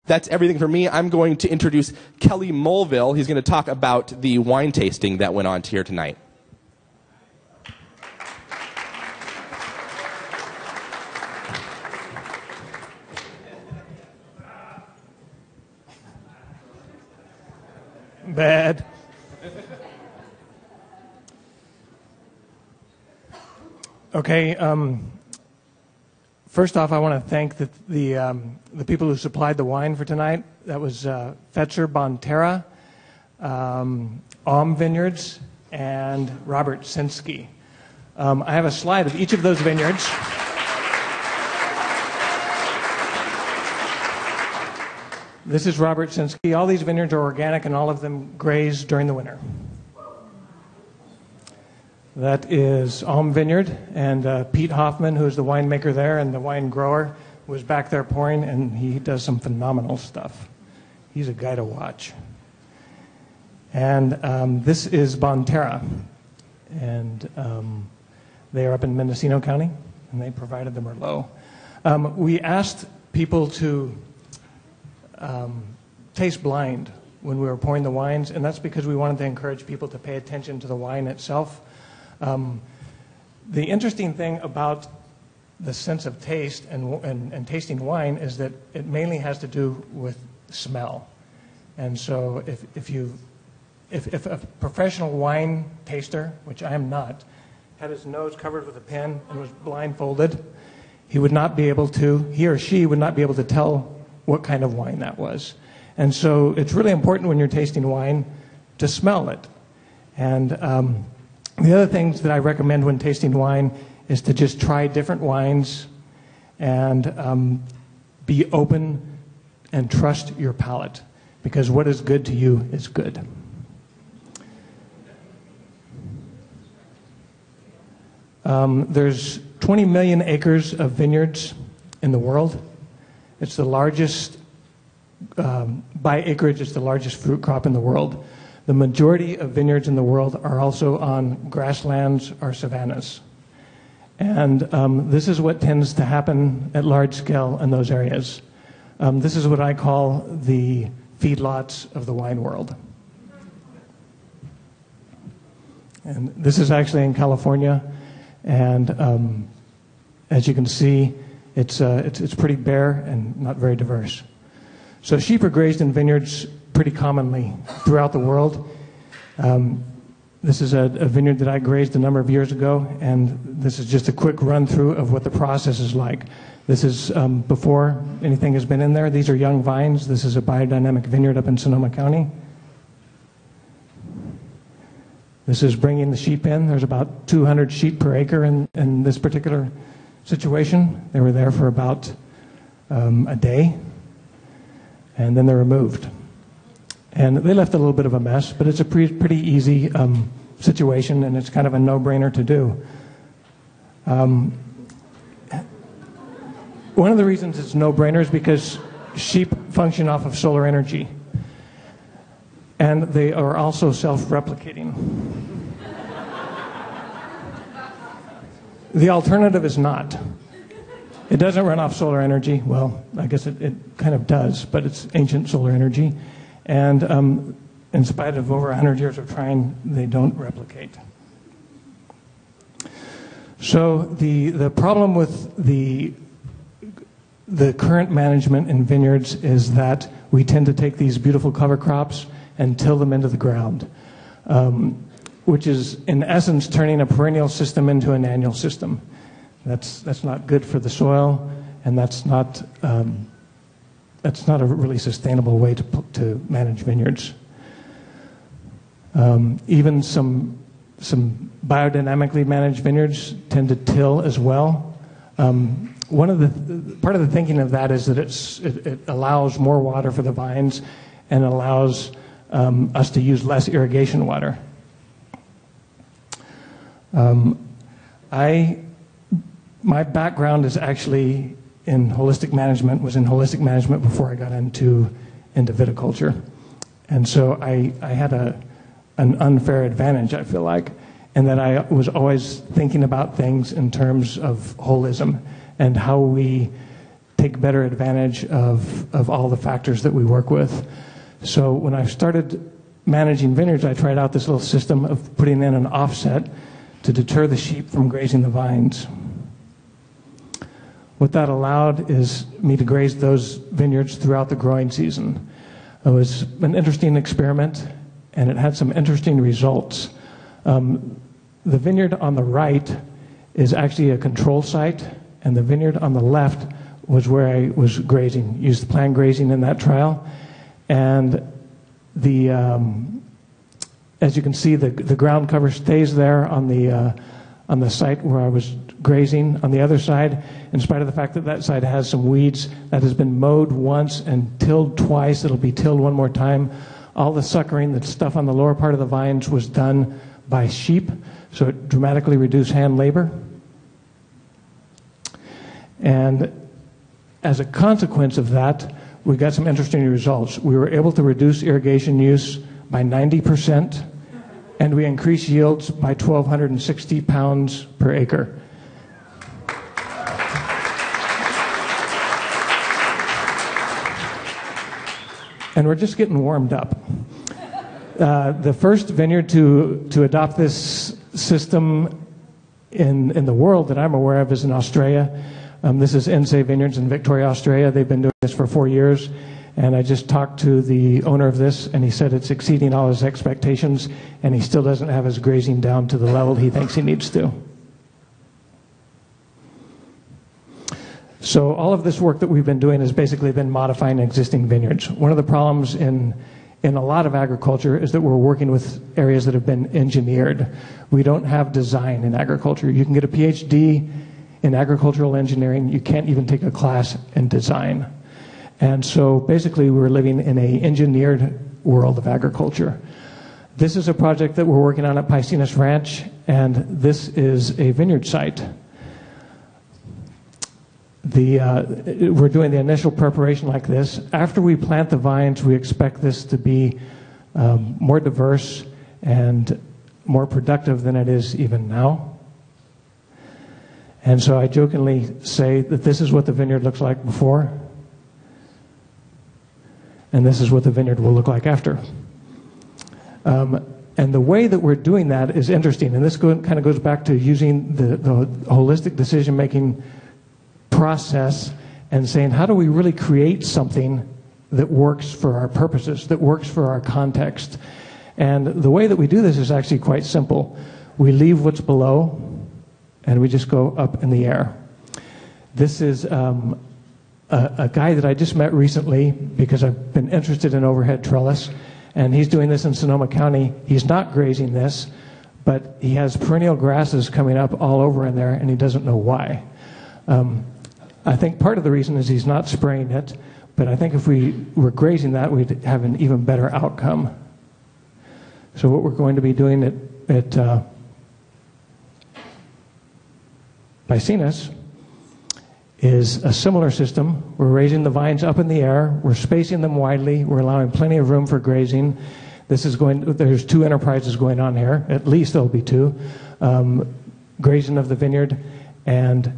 that's everything for me. I'm going to introduce Kelly Mulville. He's going to talk about the wine tasting that went on here tonight. Bad. Okay. First off, I want to thank the people who supplied the wine for tonight. That was Fetzer Bonterra, Alm Vineyards, and Robert Sinsky. I have a slide of each of those vineyards. This is Robert Sinsky. All these vineyards are organic, and all of them graze during the winter. That is Alm Vineyard, and Pete Hoffman, who is the winemaker there and the wine grower, was back there pouring, and he does some phenomenal stuff. He's a guy to watch. And this is Bonterra, and they are up in Mendocino County, and they provided the Merlot. We asked people to taste blind when we were pouring the wines, and that's because we wanted to encourage people to pay attention to the wine itself. The interesting thing about the sense of taste and tasting wine is that it mainly has to do with smell. And so if a professional wine taster, which I am not, had his nose covered with a pen and was blindfolded, he or she would not be able to tell what kind of wine that was. And so it's really important when you're tasting wine to smell it. And the other things that I recommend when tasting wine is to just try different wines and be open and trust your palate, because what is good to you is good. There's 20 million acres of vineyards in the world. It's the largest, by acreage, it's the largest fruit crop in the world. The majority of vineyards in the world are also on grasslands or savannas. And this is what tends to happen at large scale in those areas. This is what I call the feedlots of the wine world. And this is actually in California. And as you can see, it's pretty bare and not very diverse. So sheep are grazed in vineyards pretty commonly throughout the world. This is a vineyard that I grazed a number of years ago, and this is just a quick run through of what the process is like. This is before anything has been in there. These are young vines. This is a biodynamic vineyard up in Sonoma County. This is bringing the sheep in. There's about 200 sheep per acre in this particular situation. They were there for about a day, and then they're removed. And they left a little bit of a mess, but it's a pretty easy situation, and it's kind of a no-brainer to do. One of the reasons it's no-brainer is because sheep function off of solar energy, and they are also self-replicating. The alternative is not. It doesn't run off solar energy. Well, I guess it kind of does, but it's ancient solar energy. And in spite of over 100 years of trying, they don't replicate. So the problem with the current management in vineyards is that we tend to take these beautiful cover crops and till them into the ground, which is in essence turning a perennial system into an annual system. That's not good for the soil, and that's not a really sustainable way to manage vineyards. Even some biodynamically managed vineyards tend to till as well. Part of the thinking of that is that it allows more water for the vines and allows us to use less irrigation water. My background is actually in holistic management, was in holistic management before I got into viticulture. And so I had an unfair advantage, I feel like, and that I was always thinking about things in terms of holism and how we take better advantage of all the factors that we work with. So when I started managing vineyards, I tried out this little system of putting in an offset to deter the sheep from grazing the vines. What that allowed is me to graze those vineyards throughout the growing season. It was an interesting experiment, and it had some interesting results. The vineyard on the right is actually a control site, and the vineyard on the left was where I was grazing, used planned grazing in that trial. And as you can see, the ground cover stays there on the site where I was grazing. On the other side, in spite of the fact that that side has some weeds, that has been mowed once and tilled twice. It'll be tilled one more time. All the suckering, the stuff on the lower part of the vines, was done by sheep, so it dramatically reduced hand labor. And as a consequence of that, we got some interesting results. We were able to reduce irrigation use by 90%, and we increased yields by 1,260 pounds per acre. And we're just getting warmed up. The first vineyard to adopt this system in the world that I'm aware of is in Australia. This is NSA Vineyards in Victoria, Australia. They've been doing this for 4 years. And I just talked to the owner of this, and he said it's exceeding all his expectations, and he still doesn't have his grazing down to the level he thinks he needs to. So all of this work that we've been doing has basically been modifying existing vineyards. One of the problems in a lot of agriculture is that we're working with areas that have been engineered. We don't have design in agriculture. You can get a PhD in agricultural engineering. You can't even take a class in design. And so basically we're living in an engineered world of agriculture. This is a project that we're working on at Piscinas Ranch, and this is a vineyard site. We're doing the initial preparation like this. After we plant the vines, we expect this to be more diverse and more productive than it is even now. And so I jokingly say that this is what the vineyard looks like before, and this is what the vineyard will look like after. And the way that we're doing that is interesting, and this kind of goes back to using the holistic decision-making process and saying, how do we really create something that works for our purposes, that works for our context? And the way that we do this is actually quite simple. We leave what's below, and we just go up in the air. This is a guy that I just met recently because I've been interested in overhead trellis, and he's doing this in Sonoma County. He's not grazing this, but he has perennial grasses coming up all over in there, and he doesn't know why. I think part of the reason is he's not spraying it, but I think if we were grazing that, we'd have an even better outcome. So what we're going to be doing at Piscinas is a similar system. We're raising the vines up in the air. We're spacing them widely. We're allowing plenty of room for grazing. There's 2 enterprises going on here. At least there'll be 2. Grazing of the vineyard, and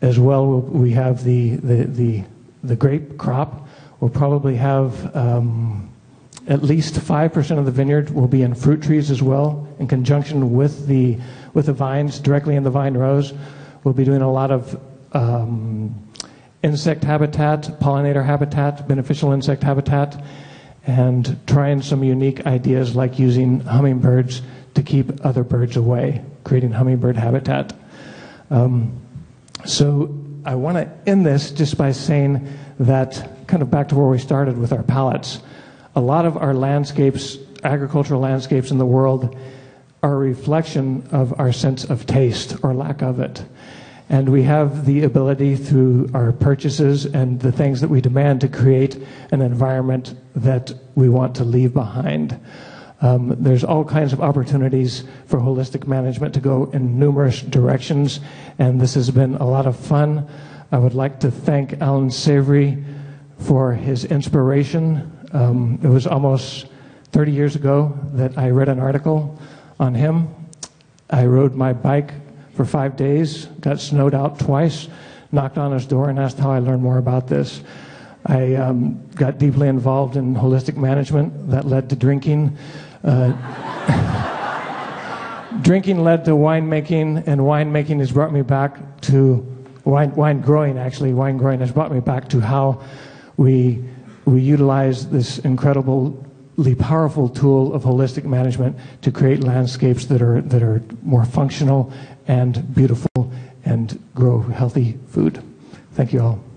as well we have the grape crop. We'll probably have at least 5% of the vineyard will be in fruit trees as well, in conjunction with the vines, directly in the vine rows. We'll be doing a lot of insect habitat, pollinator habitat, beneficial insect habitat, and trying some unique ideas like using hummingbirds to keep other birds away, creating hummingbird habitat. So I want to end this just by saying that, kind of back to where we started with our palettes, a lot of our landscapes, agricultural landscapes in the world, are a reflection of our sense of taste or lack of it. And we have the ability through our purchases and the things that we demand to create an environment that we want to leave behind. There's all kinds of opportunities for holistic management to go in numerous directions, and this has been a lot of fun. I would like to thank Alan Savory for his inspiration. It was almost 30 years ago that I read an article on him. I rode my bike for 5 days, got snowed out twice, knocked on his door and asked how I learned more about this. I got deeply involved in holistic management. That led to drinking. Drinking led to winemaking, and winemaking has brought me back to wine growing, actually. Wine growing has brought me back to how we utilize this incredibly powerful tool of holistic management to create landscapes that are more functional and beautiful and grow healthy food. Thank you all.